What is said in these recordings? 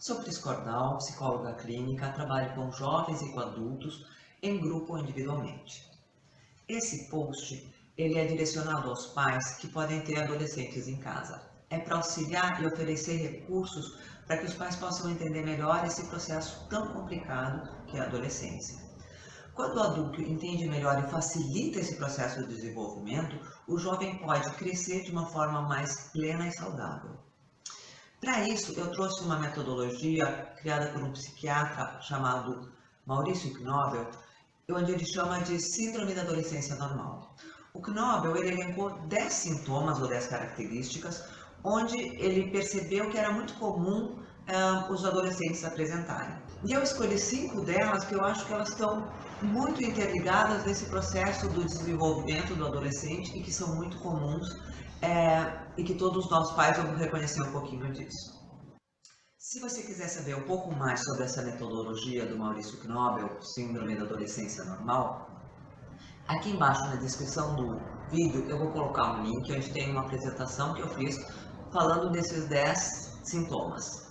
Sou Cris Cordal, psicóloga clínica, trabalho com jovens e com adultos, em grupo ou individualmente. Esse post ele é direcionado aos pais que podem ter adolescentes em casa. É para auxiliar e oferecer recursos para que os pais possam entender melhor esse processo tão complicado que é a adolescência. Quando o adulto entende melhor e facilita esse processo de desenvolvimento, o jovem pode crescer de uma forma mais plena e saudável. Para isso, eu trouxe uma metodologia criada por um psiquiatra chamado Maurício Knobel, onde ele chama de Síndrome da Adolescência Normal. O Knobel ele elencou 10 sintomas ou 10 características, onde ele percebeu que era muito comum os adolescentes apresentarem. E eu escolhi 5 delas, que eu acho que elas estão muito interligadas nesse processo do desenvolvimento do adolescente e que são muito comuns e que todos nós pais vamos reconhecer um pouquinho disso. Se você quiser saber um pouco mais sobre essa metodologia do Maurício Knobel, Síndrome da Adolescência Normal, aqui embaixo na descrição do vídeo eu vou colocar um link onde tem uma apresentação que eu fiz falando desses 10 sintomas.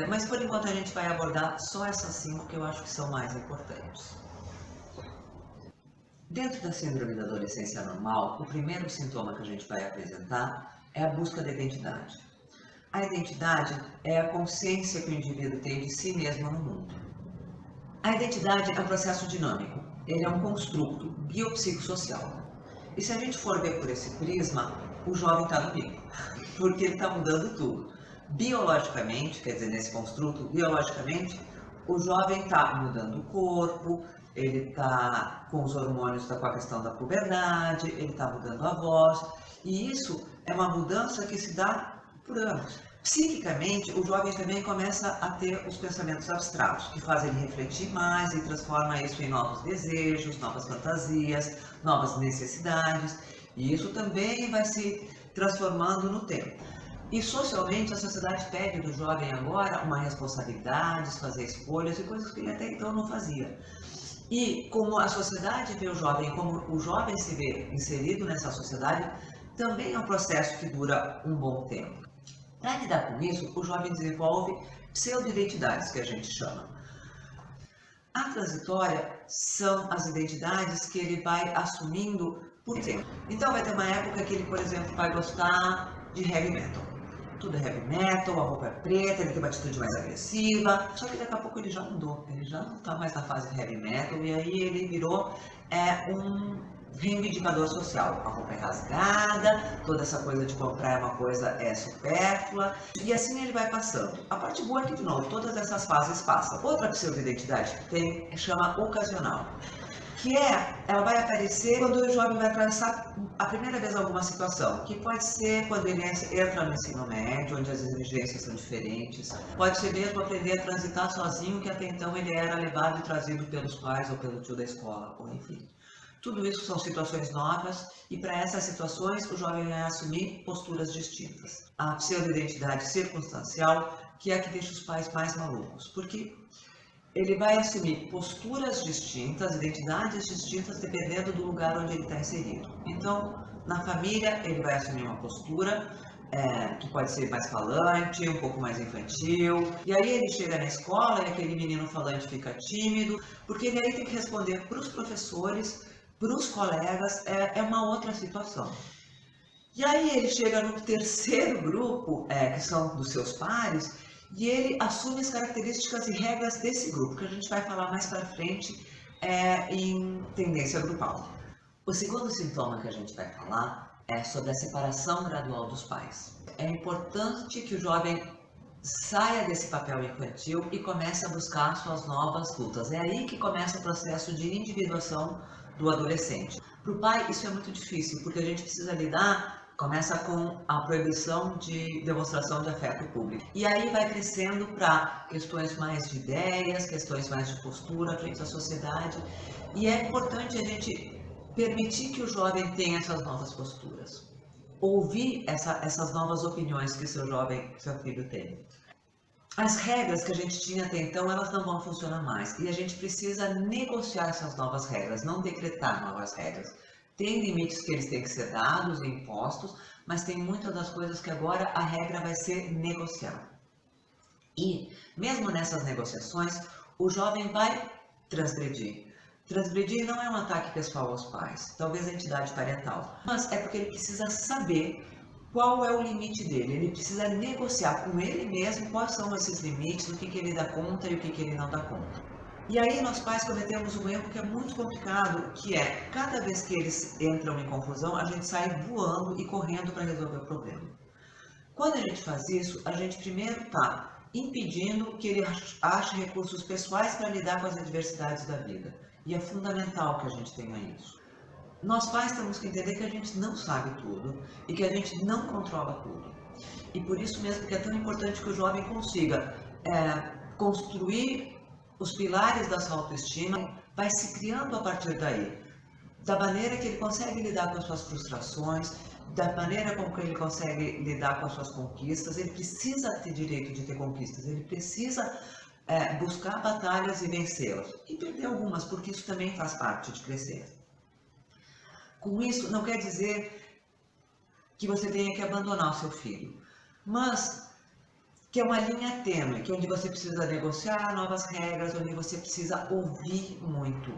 Mas por enquanto a gente vai abordar só essas 5 que eu acho que são mais importantes. Dentro da Síndrome da Adolescência Normal, o primeiro sintoma que a gente vai apresentar é a busca da identidade. A identidade é a consciência que o indivíduo tem de si mesmo no mundo. A identidade é um processo dinâmico, ele é um construto biopsicossocial. E se a gente for ver por esse prisma, o jovem está no bico, porque ele está mudando tudo. Biologicamente, quer dizer, nesse construto, biologicamente, o jovem está mudando o corpo, ele está com os hormônios, está com a questão da puberdade, ele está mudando a voz, e isso é uma mudança que se dá por anos. Psiquicamente, o jovem também começa a ter os pensamentos abstratos, que fazem ele refletir mais e transforma isso em novos desejos, novas fantasias, novas necessidades, e isso também vai se transformando no tempo. E socialmente a sociedade pede do jovem agora uma responsabilidade, fazer escolhas e coisas que ele até então não fazia. E como a sociedade vê o jovem, como o jovem se vê inserido nessa sociedade, também é um processo que dura um bom tempo. Para lidar com isso, o jovem desenvolve pseudo-identidades, que a gente chama. A transitória são as identidades que ele vai assumindo por tempo. Então vai ter uma época que ele, por exemplo, vai gostar de heavy metal. Tudo é heavy metal, a roupa é preta, ele tem uma atitude mais agressiva, só que daqui a pouco ele já mudou, ele já não está mais na fase de heavy metal e aí ele virou um reivindicador social. A roupa é rasgada, toda essa coisa de comprar uma coisa supérflua e assim ele vai passando. A parte boa é que, de novo, todas essas fases passam. Outra pseudo-identidade que tem chama ocasional, que ela vai aparecer quando o jovem vai atravessar a primeira vez alguma situação, que pode ser quando ele entra no ensino médio, onde as exigências são diferentes, pode ser mesmo aprender a transitar sozinho, que até então ele era levado e trazido pelos pais ou pelo tio da escola, ou enfim. Tudo isso são situações novas e para essas situações o jovem vai assumir posturas distintas. A pseudo-identidade circunstancial, que é a que deixa os pais mais malucos, porque ele vai assumir posturas distintas, identidades distintas, dependendo do lugar onde ele está inserido. Então, na família, ele vai assumir uma postura que pode ser mais falante, um pouco mais infantil. E aí ele chega na escola e aquele menino falante fica tímido, porque ele aí tem que responder para os professores, para os colegas, é uma outra situação. E aí ele chega no terceiro grupo, que são dos seus pares, e ele assume as características e regras desse grupo, que a gente vai falar mais para frente em tendência grupal. O segundo sintoma que a gente vai falar é sobre a separação gradual dos pais. É importante que o jovem saia desse papel infantil e comece a buscar suas novas lutas. É aí que começa o processo de individuação do adolescente. Para o pai isso é muito difícil, porque a gente precisa lidar. Começa com a proibição de demonstração de afeto público. E aí vai crescendo para questões mais de ideias, questões mais de postura frente à sociedade. E é importante a gente permitir que o jovem tenha essas novas posturas. Ouvir essas novas opiniões que seu filho tem. As regras que a gente tinha até então, elas não vão funcionar mais. E a gente precisa negociar essas novas regras, não decretar novas regras. Tem limites que eles têm que ser dados e impostos, mas tem muitas das coisas que agora a regra vai ser negociada. E Mesmo nessas negociações, o jovem vai transgredir. Transgredir não é um ataque pessoal aos pais, talvez a entidade parental, mas é porque ele precisa saber qual é o limite dele, ele precisa negociar com ele mesmo quais são esses limites, o que ele dá conta e o que ele não dá conta. E aí nós pais cometemos um erro que é muito complicado, que é, cada vez que eles entram em confusão, a gente sai voando e correndo para resolver o problema. Quando a gente faz isso, a gente primeiro está impedindo que ele ache recursos pessoais para lidar com as adversidades da vida. E é fundamental que a gente tenha isso. Nós pais temos que entender que a gente não sabe tudo e que a gente não controla tudo. E por isso mesmo que é tão importante que o jovem consiga construir os pilares da sua autoestima, vai se criando a partir daí, da maneira que ele consegue lidar com as suas frustrações, da maneira como que ele consegue lidar com as suas conquistas. Ele precisa ter direito de ter conquistas, ele precisa buscar batalhas e vencê-las, e perder algumas, porque isso também faz parte de crescer. Com isso, não quer dizer que você tenha que abandonar o seu filho, mas que é uma linha tênue, que é onde você precisa negociar novas regras, onde você precisa ouvir muito,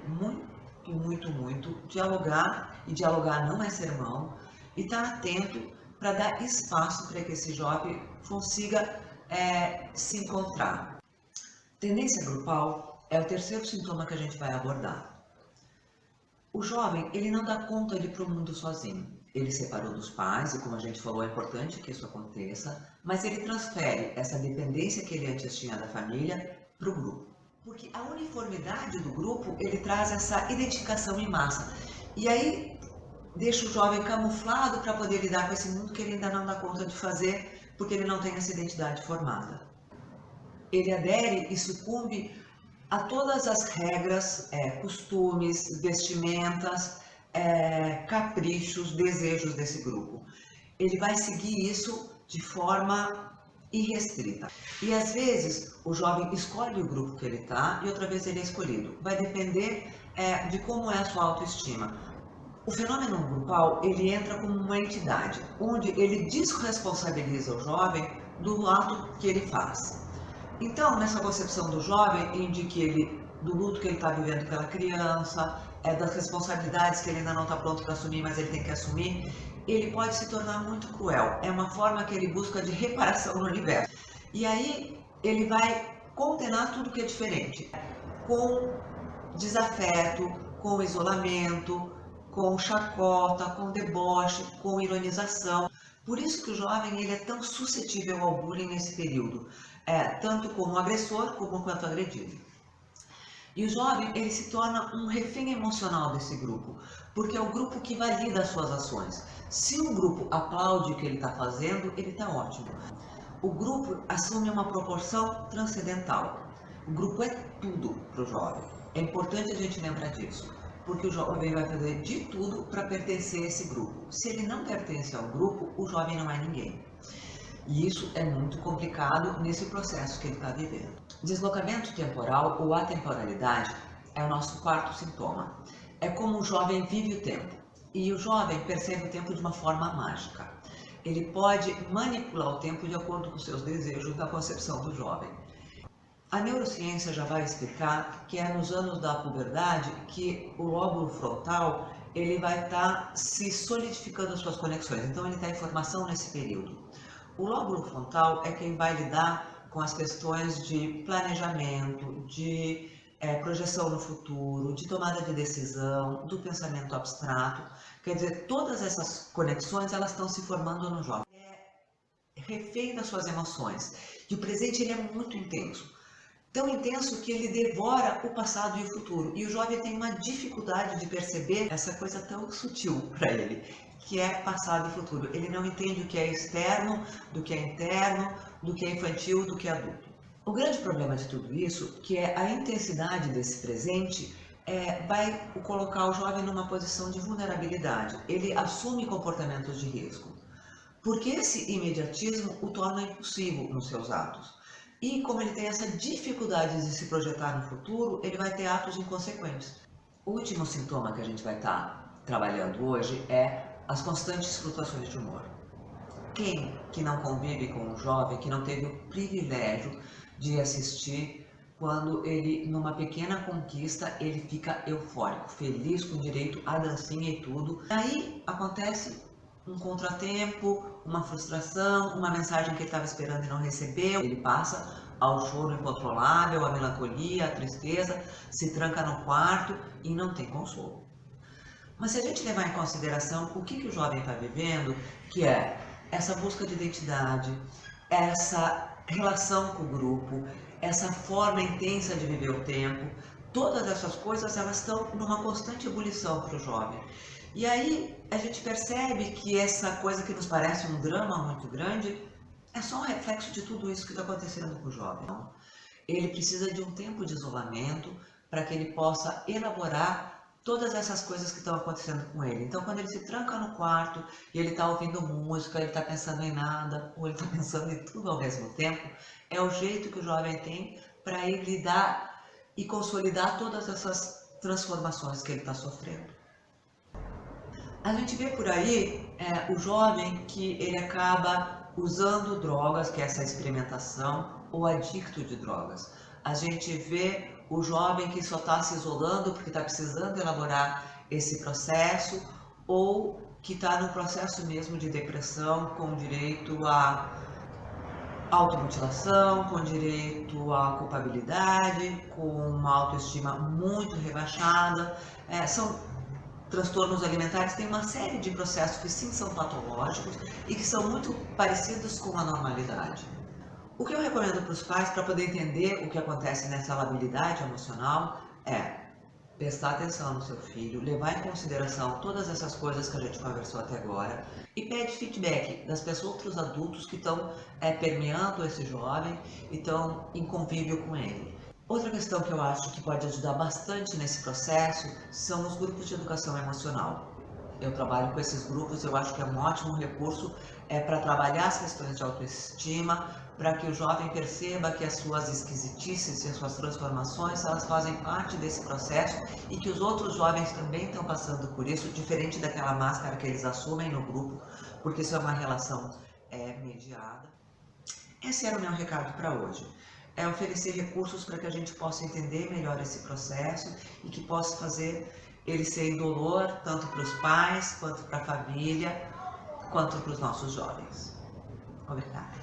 dialogar, e dialogar não é sermão, e estar atento para dar espaço para que esse jovem consiga se encontrar. Tendência grupal é o terceiro sintoma que a gente vai abordar. O jovem, ele não dá conta de ir para o mundo sozinho. Ele separou dos pais, e como a gente falou, é importante que isso aconteça, mas ele transfere essa dependência que ele antes tinha da família para o grupo. Porque a uniformidade do grupo, ele traz essa identificação em massa. E aí deixa o jovem camuflado para poder lidar com esse mundo que ele ainda não dá conta de fazer, porque ele não tem essa identidade formada. Ele adere e sucumbe a todas as regras, costumes, vestimentas, caprichos, desejos desse grupo. Ele vai seguir isso de forma irrestrita. E às vezes o jovem escolhe o grupo que ele está e outra vez ele é escolhido. Vai depender de como é a sua autoestima. O fenômeno grupal, ele entra como uma entidade, onde ele desresponsabiliza o jovem do ato que ele faz. Então, nessa concepção do jovem, do luto que ele está vivendo pela criança, das responsabilidades que ele ainda não está pronto para assumir, mas ele tem que assumir, ele pode se tornar muito cruel. É uma forma que ele busca de reparação no universo. E aí ele vai condenar tudo que é diferente, com desafeto, com isolamento, com chacota, com deboche, com ironização. Por isso que o jovem ele é tão suscetível ao bullying nesse período, tanto como agressor como quanto agredido. E o jovem ele se torna um refém emocional desse grupo, porque é o grupo que valida as suas ações. Se um grupo aplaude o que ele está fazendo, ele está ótimo. O grupo assume uma proporção transcendental. O grupo é tudo para o jovem. É importante a gente lembrar disso, porque o jovem vai fazer de tudo para pertencer a esse grupo. Se ele não pertence ao grupo, o jovem não é ninguém. E isso é muito complicado nesse processo que ele está vivendo. Deslocamento temporal ou atemporalidade é o nosso quarto sintoma. É como o jovem vive o tempo. E o jovem percebe o tempo de uma forma mágica. Ele pode manipular o tempo de acordo com os seus desejos da concepção do jovem. A neurociência já vai explicar que é nos anos da puberdade que o lóbulo frontal ele vai estar se solidificando as suas conexões. Então ele está em formação nesse período. O lóbulo frontal é quem vai lidar com as questões de planejamento, de projeção no futuro, de tomada de decisão, do pensamento abstrato. Quer dizer, todas essas conexões elas estão se formando no jovem. É refém das suas emoções. E o presente ele é muito intenso. Tão intenso que ele devora o passado e o futuro. E o jovem tem uma dificuldade de perceber essa coisa tão sutil para ele, que é passado e futuro. Ele não entende o que é externo, do que é interno, do que é infantil, do que é adulto. O grande problema de tudo isso, que é a intensidade desse presente, vai colocar o jovem numa posição de vulnerabilidade. Ele assume comportamentos de risco, porque esse imediatismo o torna impulsivo nos seus atos. E como ele tem essa dificuldade de se projetar no futuro, ele vai ter atos inconsequentes. O último sintoma que a gente vai estar trabalhando hoje é as constantes flutuações de humor. Quem que não convive com um jovem que não teve o privilégio de assistir quando ele, numa pequena conquista, ele fica eufórico, feliz, com direito à dancinha e tudo. Aí acontece um contratempo, uma frustração, uma mensagem que ele estava esperando e não recebeu. Ele passa ao choro incontrolável, à melancolia, à tristeza, se tranca no quarto e não tem consolo. Mas se a gente levar em consideração o que o jovem está vivendo, que é essa busca de identidade, essa relação com o grupo, essa forma intensa de viver o tempo, todas essas coisas elas estão numa constante ebulição para o jovem. E aí a gente percebe que essa coisa que nos parece um drama muito grande é só um reflexo de tudo isso que está acontecendo com o jovem. Ele precisa de um tempo de isolamento para que ele possa elaborar todas essas coisas que estão acontecendo com ele. Então, quando ele se tranca no quarto e ele está ouvindo música, ele está pensando em nada, ou ele está pensando em tudo ao mesmo tempo, é o jeito que o jovem tem para ele lidar e consolidar todas essas transformações que ele está sofrendo. A gente vê por aí o jovem que ele acaba usando drogas, que é essa experimentação, ou adicto de drogas. A gente vê o jovem que só está se isolando porque está precisando elaborar esse processo, ou que está no processo mesmo de depressão, com direito à automutilação, com direito à culpabilidade, com uma autoestima muito rebaixada. São transtornos alimentares, tem uma série de processos que sim são patológicos e que são muito parecidos com a normalidade. O que eu recomendo para os pais para poder entender o que acontece nessa labilidade emocional é prestar atenção no seu filho, levar em consideração todas essas coisas que a gente conversou até agora e pede feedback das outros adultos que estão permeando esse jovem e estão em convívio com ele. Outra questão que eu acho que pode ajudar bastante nesse processo são os grupos de educação emocional. Eu trabalho com esses grupos, eu acho que é um ótimo recurso para trabalhar as questões de autoestima, para que o jovem perceba que as suas esquisitices e as suas transformações, elas fazem parte desse processo e que os outros jovens também estão passando por isso, diferente daquela máscara que eles assumem no grupo, porque isso é uma relação mediada. Esse era o meu recado para hoje. É oferecer recursos para que a gente possa entender melhor esse processo e que possa fazer ele ser indolor tanto para os pais, quanto para a família, quanto para os nossos jovens. Obrigada.